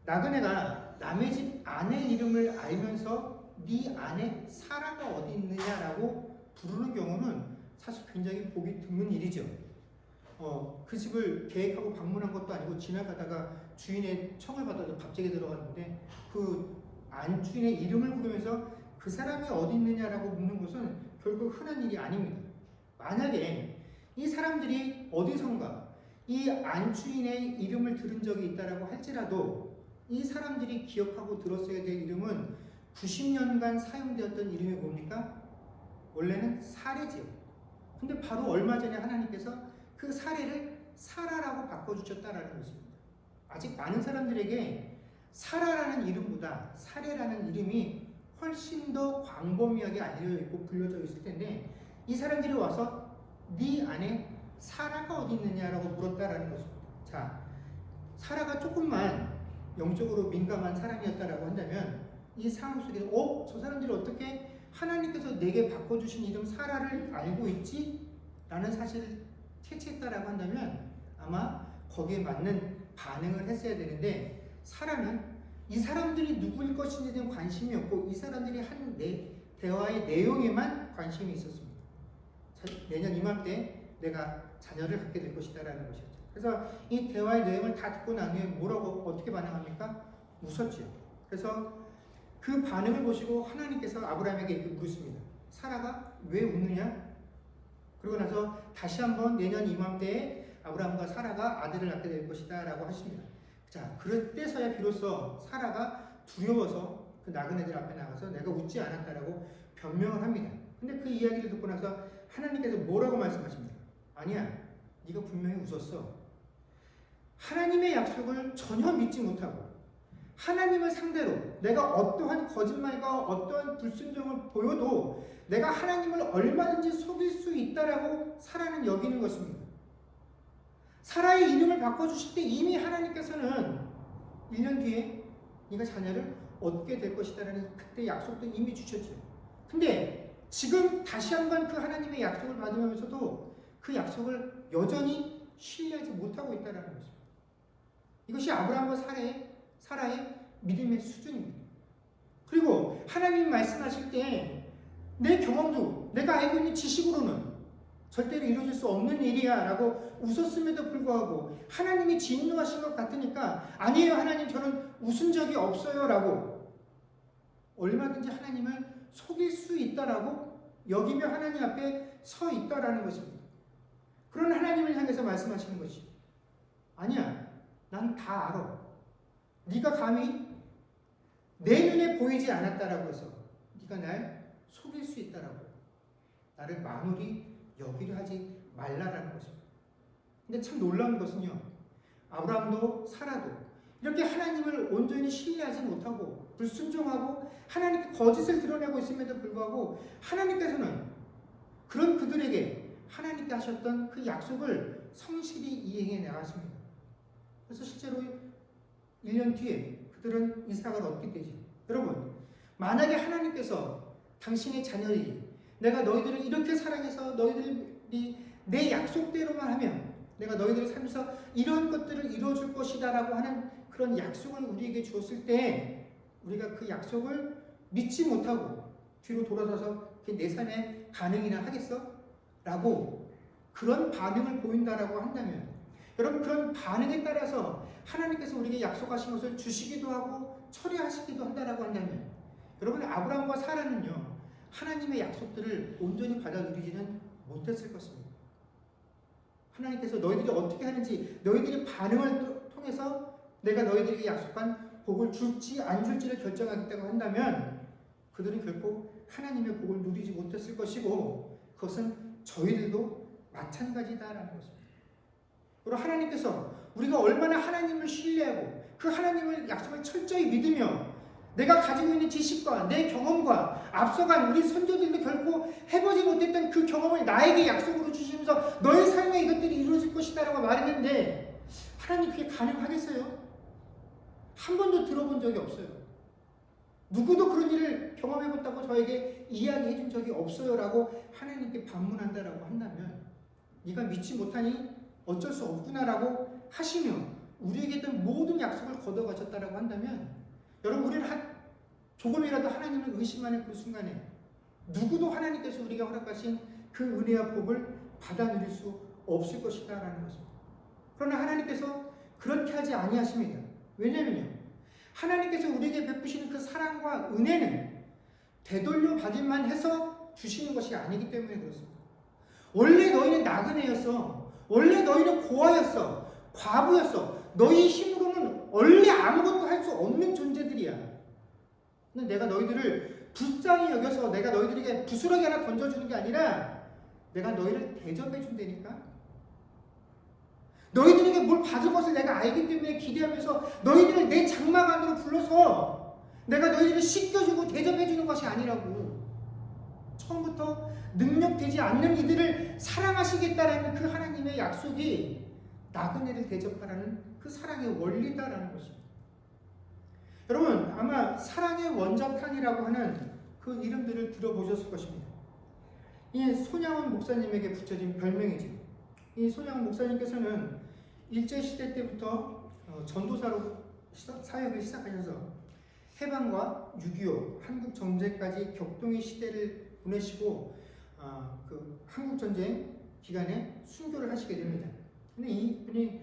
나그네가 남의 집 아내 이름을 알면서 네 아내 사라가 어디 있느냐라고 부르는 경우는 사실 굉장히 보기 드문 일이죠. 그 집을 계획하고 방문한 것도 아니고 지나가다가 주인의 청을 받아서 갑자기 들어갔는데 그 안주인의 이름을 부르면서 그 사람이 어디 있느냐라고 묻는 것은 결국 흔한 일이 아닙니다. 만약에 이 사람들이 어디선가 이 안주인의 이름을 들은 적이 있다라고 할지라도 이 사람들이 기억하고 들었어야 될 이름은 90년간 사용되었던 이름이 뭡니까? 원래는 사례지요. 근데 바로 얼마 전에 하나님께서 그 사례를 사라라고 바꿔주셨다라는 것입니다. 아직 많은 사람들에게 사라라는 이름보다 사례라는 이름이 훨씬 더 광범위하게 알려져 있고 불려져 있을 텐데 이 사람들이 와서 네 안에 사라가 어디 있느냐라고 물었다라는 것입니다. 자, 사라가 조금만 영적으로 민감한 사람이었다라고 한다면 이 상황 속에서 저 사람들이 어떻게 하나님께서 내게 바꿔주신 이름 사라를 알고 있지? 라는 사실을 캐치했다라고 한다면 아마 거기에 맞는 반응을 했어야 되는데 사라는 이 사람들이 누구일 것인지에 대한 관심이 없고 이 사람들이 한 대화의 내용에만 관심이 있었습니다. 내년 이맘때 내가 자녀를 갖게 될 것이다라는 것이었죠. 그래서 이 대화의 내용을 다 듣고 난 후에 뭐라고 어떻게 반응합니까? 웃었죠. 그래서 그 반응을 보시고 하나님께서 아브라함에게 이렇게 묻습니다. 사라가 왜 웃느냐? 그러고 나서 다시 한번 내년 이맘때에 아브라함과 사라가 아들을 낳게 될 것이다 라고 하십니다. 자, 그럴 때서야 비로소 사라가 두려워서 그 나그네들 앞에 나가서 내가 웃지 않았다라고 변명을 합니다. 근데 그 이야기를 듣고 나서 하나님께서 뭐라고 말씀하십니까? 아니야, 네가 분명히 웃었어. 하나님의 약속을 전혀 믿지 못하고 하나님을 상대로 내가 어떠한 거짓말과 어떠한 불순종을 보여도 내가 하나님을 얼마든지 속일 수 있다라고 사라는 여기는 것입니다. 사라의 이름을 바꿔주실 때 이미 하나님께서는 1년 뒤에 네가 자녀를 얻게 될 것이다라는 그때 약속도 이미 주셨죠. 근데 지금 다시 한번 그 하나님의 약속을 받으면서도 그 약속을 여전히 신뢰하지 못하고 있다는 것입니다. 이것이 아브라함과 사라의 믿음의 수준입니다. 그리고 하나님 말씀하실 때 내 경험도 내가 알고 있는 지식으로는 절대로 이루어질 수 없는 일이야 라고 웃었음에도 불구하고 하나님이 진노하신 것 같으니까 아니에요 하나님 저는 웃은 적이 없어요 라고 얼마든지 하나님을 속일 수 있다라고 여기며 하나님 앞에 서 있다라는 것입니다. 그런 하나님을 향해서 말씀하시는 것이 아니야 난 다 알아. 네가 감히 내 눈에 보이지 않았다라고 해서 네가 날 속일 수 있다라고 나를 만홀히 여기려 하지 말라라는 것입니다. 근데 참 놀라운 것은요. 아브라함도 사라도 이렇게 하나님을 온전히 신뢰하지 못하고 불순종하고 하나님께 거짓을 드러내고 있음에도 불구하고 하나님께서는 그런 그들에게 하나님께 하셨던 그 약속을 성실히 이행해 나가십니다. 그래서 실제로 1년 뒤에 그들은 이삭을 얻게 되죠. 여러분, 만약에 하나님께서 당신의 자녀들이 내가 너희들을 이렇게 사랑해서 너희들이 내 약속대로만 하면 내가 너희들을 살면서 이런 것들을 이루어줄 것이다 라고 하는 그런 약속을 우리에게 주었을 때 우리가 그 약속을 믿지 못하고 뒤로 돌아서서 내 삶에 가능이나 하겠어? 라고 그런 반응을 보인다라고 한다면 여러분 그런 반응에 따라서 하나님께서 우리에게 약속하신 것을 주시기도 하고 처리하시기도 한다라고 한다면 여러분 아브라함과 사라는요 하나님의 약속들을 온전히 받아 누리지는 못했을 것입니다. 하나님께서 너희들이 어떻게 하는지 너희들의 반응을 통해서 내가 너희들에게 약속한 복을 줄지 안 줄지를 결정하겠다고 한다면 그들은 결코 하나님의 복을 누리지 못했을 것이고 그것은 저희들도 마찬가지다라는 것입니다. 그리고 하나님께서 우리가 얼마나 하나님을 신뢰하고 그 하나님을 약속을 철저히 믿으며 내가 가지고 있는 지식과 내 경험과 앞서간 우리 선조들도 결코 해보지 못했던 그 경험을 나에게 약속으로 주시면서 너의 삶에 이것들이 이루어질 것이다라고 말했는데 하나님 그게 가능하겠어요? 한 번도 들어본 적이 없어요. 누구도 그런 일을 경험해봤다고 저에게 이야기해 준 적이 없어요 라고 하나님께 반문한다라고 한다면 네가 믿지 못하니 어쩔 수 없구나라고 하시며 우리에게 있던 모든 약속을 걷어가셨다라고 한다면 여러분 우리는 조금이라도 하나님을 의심하는 그 순간에 누구도 하나님께서 우리가 허락하신 그 은혜와 복을 받아 누릴 수 없을 것이다라는 것입니다. 그러나 하나님께서 그렇게 하지 아니하십니다. 왜냐하면요 하나님께서 우리에게 베푸시는 그 사랑과 은혜는 되돌려 받을만 해서 주시는 것이 아니기 때문에 그렇습니다. 원래 너희는 나그네였어. 원래 너희는 고아였어. 과부였어. 너희 힘으로는 원래 아무것도 할 수 없는 존재들이야. 근데 내가 너희들을 불쌍히 여겨서 내가 너희들에게 부스러기 하나 던져주는 게 아니라 내가 너희를 대접해 준다니까. 너희들에게 뭘 받을 것을 내가 알기 때문에 기대하면서 너희들을 내 장막 안으로 불러서 내가 너희들을 씻겨주고 대접해 주는 것이 아니라고. 처음부터 능력되지 않는 이들을 사랑하시겠다라는 그 하나님의 약속이 나그네를 대접하라는 그 사랑의 원리다라는 것입니다. 여러분 아마 사랑의 원자탄이라고 하는 그 이름들을 들어보셨을 것입니다. 이 손양원 목사님에게 붙여진 별명이죠. 이 손양원 목사님께서는 일제시대 때부터 전도사로 사역을 시작하셔서 해방과 6.25 한국전쟁까지 격동의 시대를 보내시고 그 한국전쟁 기간에 순교를 하시게 됩니다. 근데 이분이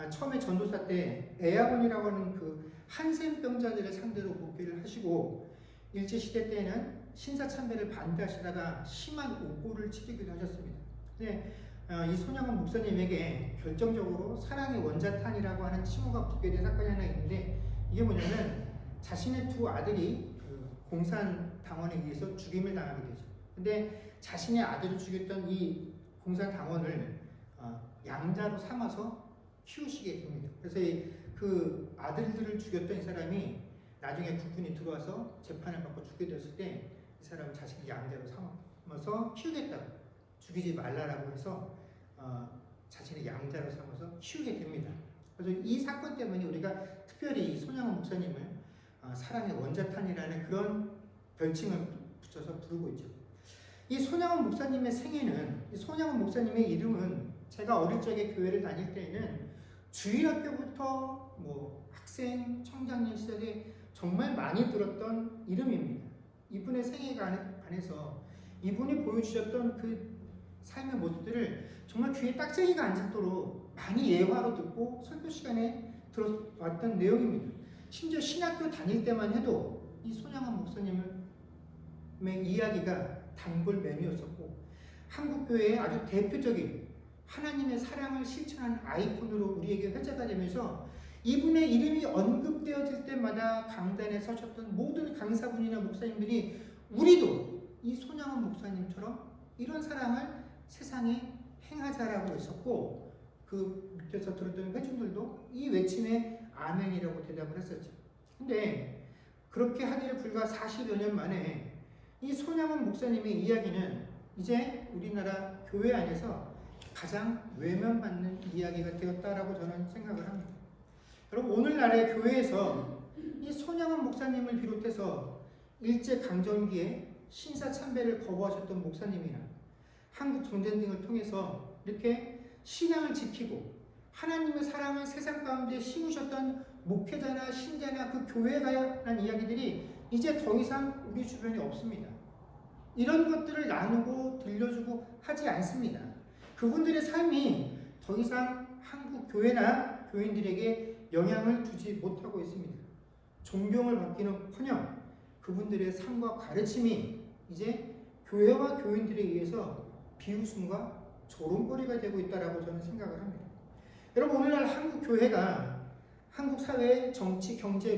처음에 전도사 때 애아곤이라고 하는 그 한센병자들을 상대로 목회를 하시고 일제시대 때에는 신사참배를 반대하시다가 심한 옥고를 치르기도 하셨습니다. 근데 이 손양원 목사님에게 결정적으로 사랑의 원자탄이라고 하는 칭호가 붙게 된 사건이 하나 있는데 이게 뭐냐면 자신의 두 아들이 그 공산당원에 의해서 죽임을 당하게 되죠. 근데 자신의 아들을 죽였던 이 공산당원을 양자로 삼아서 키우시게 됩니다. 그래서 그 그 아들들을 죽였던 이 사람이 나중에 국군이 들어와서 재판을 받고 죽게 됐을 때 이 사람은 자신이 양자로 삼아서 키우겠다고, 죽이지 말라라고 해서 자신의 양자로 삼아서 키우게 됩니다. 그래서 이 사건 때문에 우리가 특별히 손양원 목사님을 사랑의 원자탄이라는 그런 별칭을 붙여서 부르고 있죠. 이 손양원 목사님의 생애는, 이 손양원 목사님의 이름은 제가 어릴 적에 교회를 다닐 때에는 주일학교부터 뭐 학생, 청장년 시절에 정말 많이 들었던 이름입니다. 이분의 생애에 관해서 이분이 보여주셨던 그 삶의 모습들을 정말 귀에 딱지기가 앉도록 많이 예화로 듣고 설교 시간에 들어왔던 내용입니다. 심지어 신학교 다닐 때만 해도 이 손양원 목사님의 이야기가 단골 메뉴였었고, 한국교회의 아주 대표적인 하나님의 사랑을 실천한 아이콘으로 우리에게 회자가 되면서 이분의 이름이 언급되어질 때마다 강단에 서셨던 모든 강사분이나 목사님들이 우리도 이 손양원 목사님처럼 이런 사랑을 세상에 행하자라고 했었고, 그 밑에서 들었던 회중들도 이 외침에 아멘이라고 대답을 했었죠. 근데 그렇게 하기를 불과 40여 년 만에 이 손양원 목사님의 이야기는 이제 우리나라 교회 안에서 가장 외면받는 이야기가 되었다라고 저는 생각을 합니다. 여러분, 오늘날의 교회에서 이 손양원 목사님을 비롯해서 일제강점기에 신사참배를 거부하셨던 목사님이나 한국 전쟁 등을 통해서 이렇게 신앙을 지키고 하나님의 사랑을 세상 가운데 심으셨던 목회자나 신자나 그 교회에 관한 이야기들이 이제 더 이상 우리 주변에 없습니다. 이런 것들을 나누고 들려주고 하지 않습니다. 그분들의 삶이 더 이상 한국 교회나 교인들에게 영향을 주지 못하고 있습니다. 존경을 받기는커녕 그분들의 삶과 가르침이 이제 교회와 교인들에 의해서 비웃음과 조롱거리가 되고 있다라고 저는 생각을 합니다. 여러분, 오늘날 한국 교회가 한국 사회의 정치, 경제,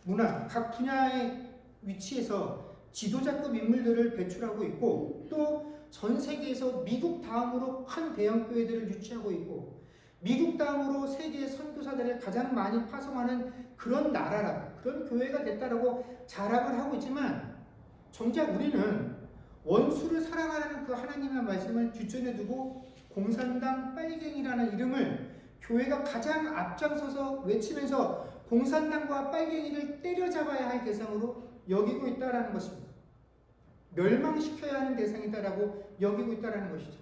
문화 각 분야의 위치에서 지도자급 인물들을 배출하고 있고, 또 전 세계에서 미국 다음으로 큰 대형 교회들을 유치하고 있고, 미국 다음으로 세계의 선교사들을 가장 많이 파송하는 그런 나라라, 그런 교회가 됐다라고 자랑을 하고 있지만, 정작 우리는 원수를 사랑하라는 그 하나님의 말씀을 뒷전에 두고 공산당 빨갱이라는 이름을 교회가 가장 앞장서서 외치면서 공산당과 빨갱이를 때려잡아야 할 대상으로 여기고 있다는 것입니다. 멸망시켜야 하는 대상이다라고 여기고 있다는 것이죠.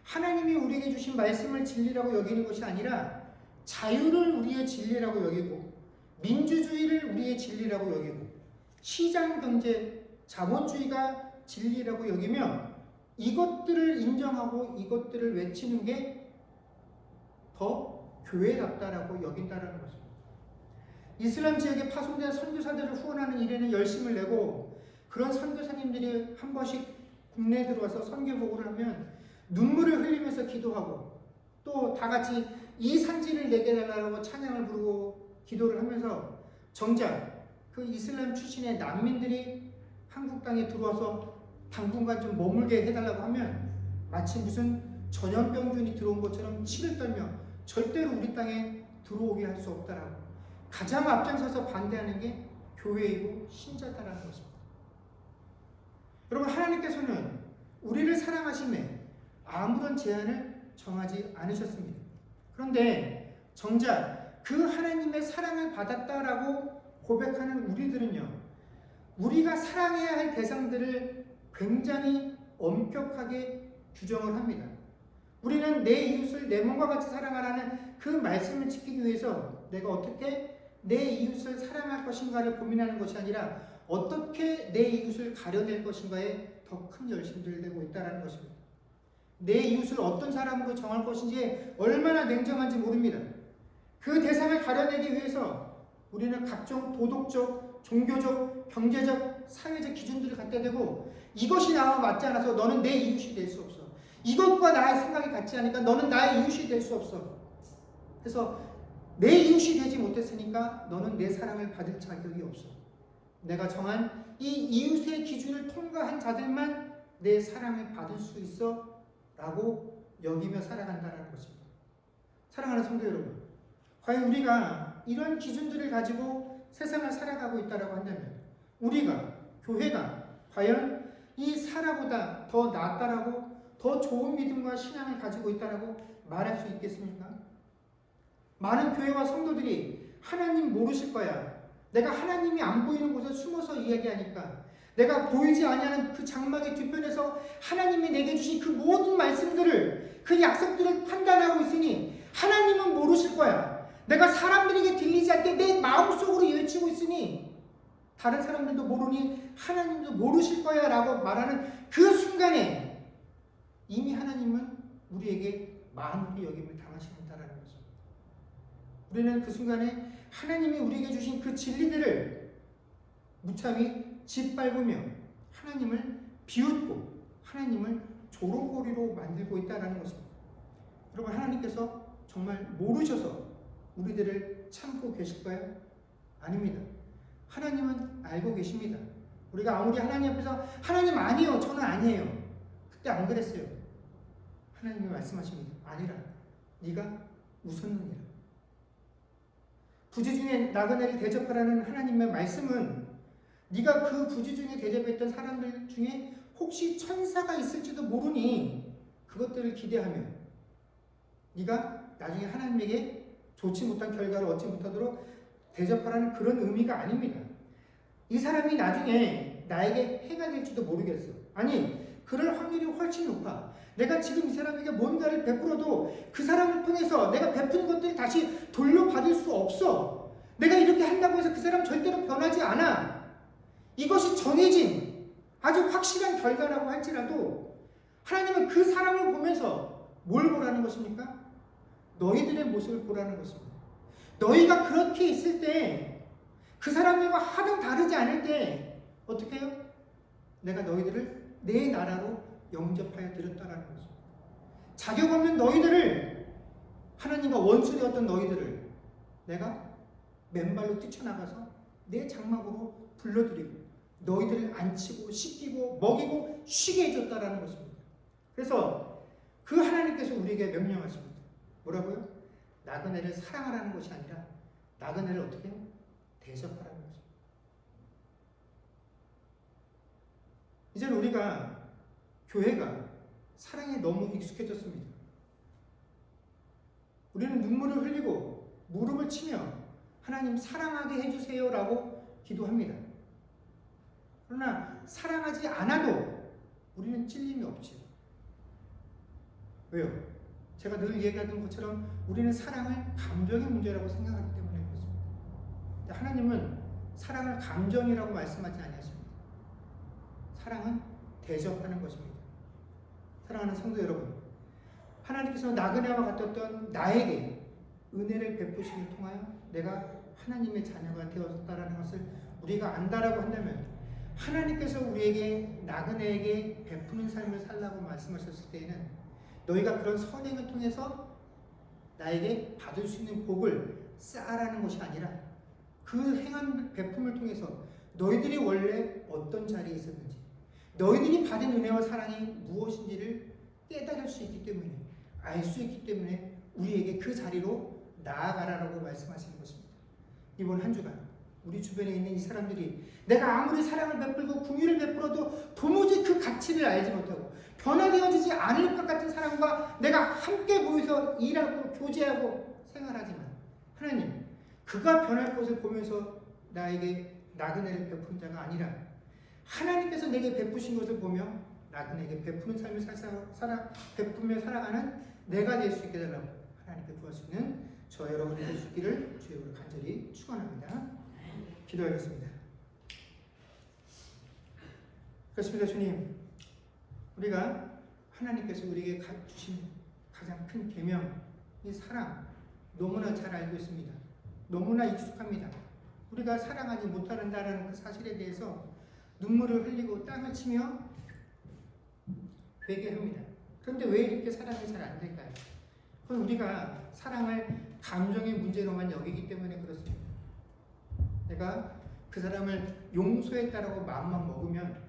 하나님이 우리에게 주신 말씀을 진리라고 여기는 것이 아니라 자유를 우리의 진리라고 여기고, 민주주의를 우리의 진리라고 여기고, 시장경제, 자본주의가 진리라고 여기며, 이것들을 인정하고 이것들을 외치는 게 더 교회답다라고 여긴다는 것입니다. 이슬람 지역에 파송된 선교사들을 후원하는 일에는 열심을 내고, 그런 선교사님들이 한 번씩 국내에 들어와서 선교 보고를 하면 눈물을 흘리면서 기도하고, 또 다 같이 이 산지를 내게 달라고 찬양을 부르고 기도를 하면서, 정작 그 이슬람 출신의 난민들이 한국 땅에 들어와서 당분간 좀 머물게 해달라고 하면 마치 무슨 전염병균이 들어온 것처럼 치를 떨며 절대로 우리 땅에 들어오게 할 수 없다라고 가장 앞장서서 반대하는 게 교회이고 신자다라는 것입니다. 여러분, 하나님께서는 우리를 사랑하심에 아무런 제한을 정하지 않으셨습니다. 그런데 정작 그 하나님의 사랑을 받았다라고 고백하는 우리들은요, 우리가 사랑해야 할 대상들을 굉장히 엄격하게 규정을 합니다. 우리는 내 이웃을 내 몸과 같이 사랑하라는 그 말씀을 지키기 위해서 내가 어떻게 내 이웃을 사랑할 것인가를 고민하는 것이 아니라 어떻게 내 이웃을 가려낼 것인가에 더 큰 열심들을 내고 있다는 것입니다. 내 이웃을 어떤 사람으로 정할 것인지 얼마나 냉정한지 모릅니다. 그 대상을 가려내기 위해서 우리는 각종 도덕적, 종교적, 경제적, 사회적 기준들을 갖다 대고, 이것이 나와 맞지 않아서 너는 내 이웃이 될 수 없어. 이것과 나의 생각이 같지 않으니까 너는 나의 이웃이 될 수 없어. 그래서 내 이웃이 되지 못했으니까 너는 내 사랑을 받을 자격이 없어. 내가 정한 이 이웃의 기준을 통과한 자들만 내 사랑을 받을 수 있어 라고 여기며 살아간다는 것입니다. 사랑하는 성도 여러분, 과연 우리가 이런 기준들을 가지고 세상을 살아가고 있다고 한다면 우리가, 교회가 과연 이 사라보다 더 낫다라고, 더 좋은 믿음과 신앙을 가지고 있다라고 말할 수 있겠습니까? 많은 교회와 성도들이 하나님 모르실 거야, 내가 하나님이 안 보이는 곳에 숨어서 이야기하니까, 내가 보이지 아니하는 그 장막의 뒤편에서 하나님이 내게 주신 그 모든 말씀들을, 그 약속들을 판단하고 있으니 하나님은 모르실 거야, 내가 사람들에게 들리지 않게 내 마음속으로 외치고 있으니 다른 사람들도 모르니 하나님도 모르실 거야 라고 말하는 그 순간에 이미 하나님은 우리에게 만물이 여김을 당하신다라는 거죠. 우리는 그 순간에 하나님이 우리에게 주신 그 진리들을 무참히 짓밟으며 하나님을 비웃고 하나님을 조롱거리로 만들고 있다는 것입니다. 여러분, 하나님께서 정말 모르셔서 우리들을 참고 계실까요? 아닙니다. 하나님은 알고 계십니다. 우리가 아무리 하나님 앞에서 하나님 아니요, 저는 아니에요, 그때 안 그랬어요. 하나님이 말씀하십니다. 아니라 네가 웃었느니라. 부지 중에 나그네를 대접하라는 하나님의 말씀은 네가 그 부지 중에 대접했던 사람들 중에 혹시 천사가 있을지도 모르니 그것들을 기대하며 네가 나중에 하나님에게 좋지 못한 결과를 얻지 못하도록 대접하라는 그런 의미가 아닙니다. 이 사람이 나중에 나에게 해가 될지도 모르겠어. 아니, 그럴 확률이 훨씬 높아. 내가 지금 이 사람에게 뭔가를 베풀어도 그 사람을 통해서 내가 베푼 것들을 다시 돌려받을 수 없어. 내가 이렇게 한다고 해서 그 사람 절대로 변하지 않아. 이것이 정해진 아주 확실한 결과라고 할지라도 하나님은 그 사람을 보면서 뭘 보라는 것입니까? 너희들의 모습을 보라는 것입니다. 너희가 그렇게 있을 때, 그 사람들과 하등 다르지 않을 때 어떻게 해요? 내가 너희들을 내 나라로 영접하여 드렸다라는 거죠. 자격 없는 너희들을, 하나님과 원수되었던 너희들을 내가 맨발로 뛰쳐나가서 내 장막으로 불러들이고 너희들을 안치고 씻기고 먹이고 쉬게 해줬다라는 것입니다. 그래서 그 하나님께서 우리에게 명령하십니다. 뭐라고요? 나그네를 사랑하라는 것이 아니라 나그네를 어떻게 해요? 대접하라는 거죠. 이제는 우리가, 교회가 사랑에 너무 익숙해졌습니다. 우리는 눈물을 흘리고 무릎을 치며 하나님 사랑하게 해주세요 라고 기도합니다. 그러나 사랑하지 않아도 우리는 찔림이 없지요. 왜요? 제가 늘 얘기하던 것처럼 우리는 사랑을 감정의 문제라고 생각하기 때문에 그렇습니다. 하나님은 사랑을 감정이라고 말씀하지 않으십니다. 사랑은 대접하는 것입니다. 사랑하는 성도 여러분, 하나님께서 나그네와 같았던 나에게 은혜를 베푸심을 통하여 내가 하나님의 자녀가 되었다라는 것을 우리가 안다라고 한다면, 하나님께서 우리에게, 나그네에게 베푸는 삶을 살라고 말씀하셨을 때에는 너희가 그런 선행을 통해서 나에게 받을 수 있는 복을 쌓아라는 것이 아니라 그 행한 베품을 통해서 너희들이 원래 어떤 자리에 있었는지, 너희들이 받은 은혜와 사랑이 무엇인지를 깨달을 수 있기 때문에, 알 수 있기 때문에 우리에게 그 자리로 나아가라라고 말씀하시는 것입니다. 이번 한 주간 우리 주변에 있는 이 사람들이 내가 아무리 사랑을 베풀고 긍휼을 베풀어도 도무지 그 가치를 알지 못하고 변화되어지지 않을 것 같은 사람과 내가 함께 모여서 일하고 교제하고 생활하지만, 하나님, 그가 변할 것을 보면서 나에게 나그네를 베푸는 자가 아니라 하나님께서 내게 베푸신 것을 보며 나그네에게 베푸는 삶을 베푸며 살아가는 내가 될 수 있게 되라고 하나님께 구할 수 있는 저 여러분이 될 수 있기를 주의 이름으로 간절히 축원합니다. 기도하겠습니다. 그렇습니다. 주님, 우리가 하나님께서 우리에게 주신 가장 큰 계명, 이 사랑, 너무나 잘 알고 있습니다. 너무나 익숙합니다. 우리가 사랑하지 못한다는 그 사실에 대해서 눈물을 흘리고 땅을 치며 회개합니다. 그런데 왜 이렇게 사랑이 잘 안 될까요? 그건 우리가 사랑을 감정의 문제로만 여기기 때문에 그렇습니다. 내가 그 사람을 용서했다라고 마음만 먹으면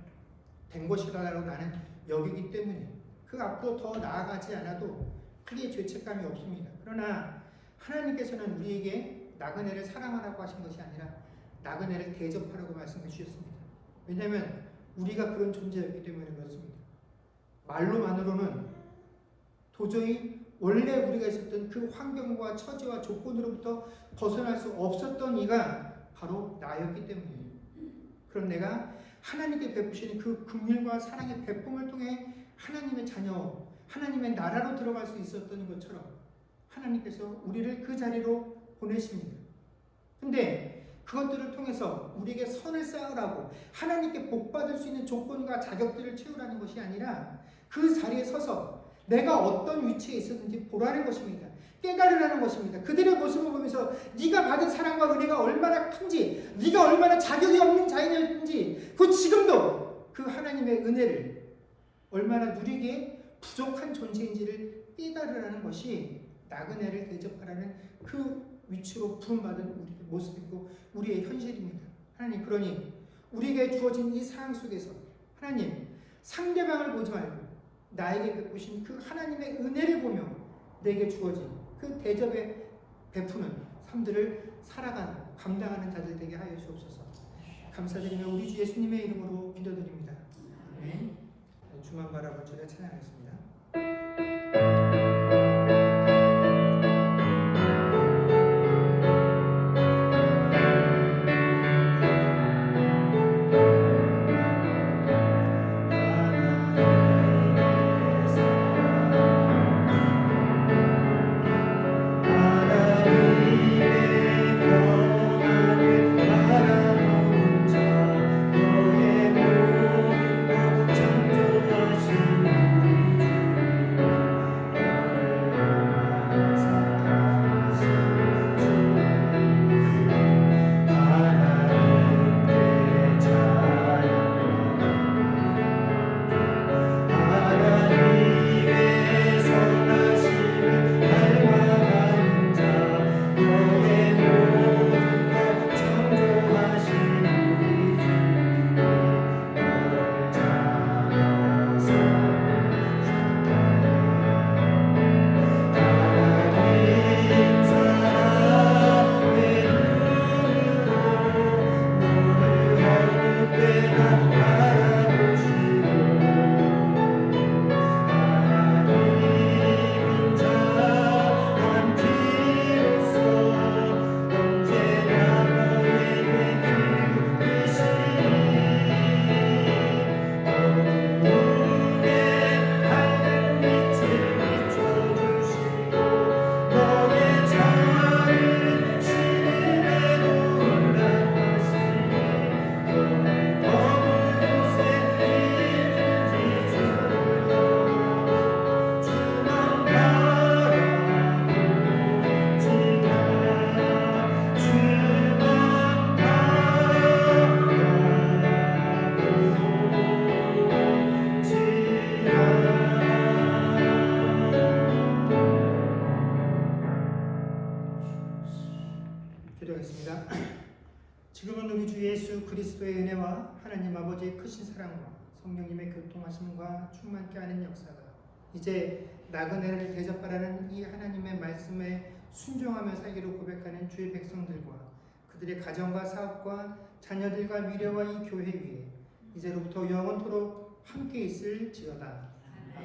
된 것이라고 나는 여기기 때문에 그 앞으로 더 나아가지 않아도 크게 죄책감이 없습니다. 그러나 하나님께서는 우리에게 나그네를 사랑하라고 하신 것이 아니라 나그네를 대접하라고 말씀해 주셨습니다. 왜냐하면 우리가 그런 존재였기 때문에 그렇습니다. 말로만으로는 도저히 원래 우리가 있었던 그 환경과 처지와 조건으로부터 벗어날 수 없었던 이가 바로 나였기 때문이에요. 그럼 내가 하나님께 베푸시는 그 긍휼과 사랑의 배품을 통해 하나님의 자녀, 하나님의 나라로 들어갈 수 있었던 것처럼 하나님께서 우리를 그 자리로 보내십니다. 근데 그것들을 통해서 우리에게 선을 쌓으라고 하나님께 복받을 수 있는 조건과 자격들을 채우라는 것이 아니라 그 자리에 서서 내가 어떤 위치에 있었는지 보라는 것입니다. 깨달으라는 것입니다. 그들의 모습을 보면서 네가 받은 사랑과 은혜가 얼마나 큰지, 네가 얼마나 자격이 없는 자인지, 그 지금도 그 하나님의 은혜를 얼마나 누리기에 부족한 존재인지를 깨달으라는 것이 나그네를 대접하라는 그 위치로 부름받은 우리의 모습이고 우리의 현실입니다. 하나님, 그러니 우리에게 주어진 이 상황 속에서 하나님, 상대방을 보지 말고 나에게 베푸신 그 하나님의 은혜를 보며 내게 주어진 그 대접에 베푸는 삶들을 살아가는, 감당하는 자들 되게 하여 주옵소서. 감사드리며 우리 주 예수님의 이름으로 기도드립니다. 아멘. 주만 바라볼 줄에 찬양하겠습니다. 기도하겠습니다. 지금은 우리 주 예수 그리스도의 은혜와 하나님 아버지의 크신 사랑과 성령님의 교통하심과 충만케 하는 역사가 이제 나그네를 대접하라는 이 하나님의 말씀에 순종하며 살기로 고백하는 주의 백성들과 그들의 가정과 사업과 자녀들과 미래와 이 교회 위에 이제로부터 영원토록 함께 있을지어다.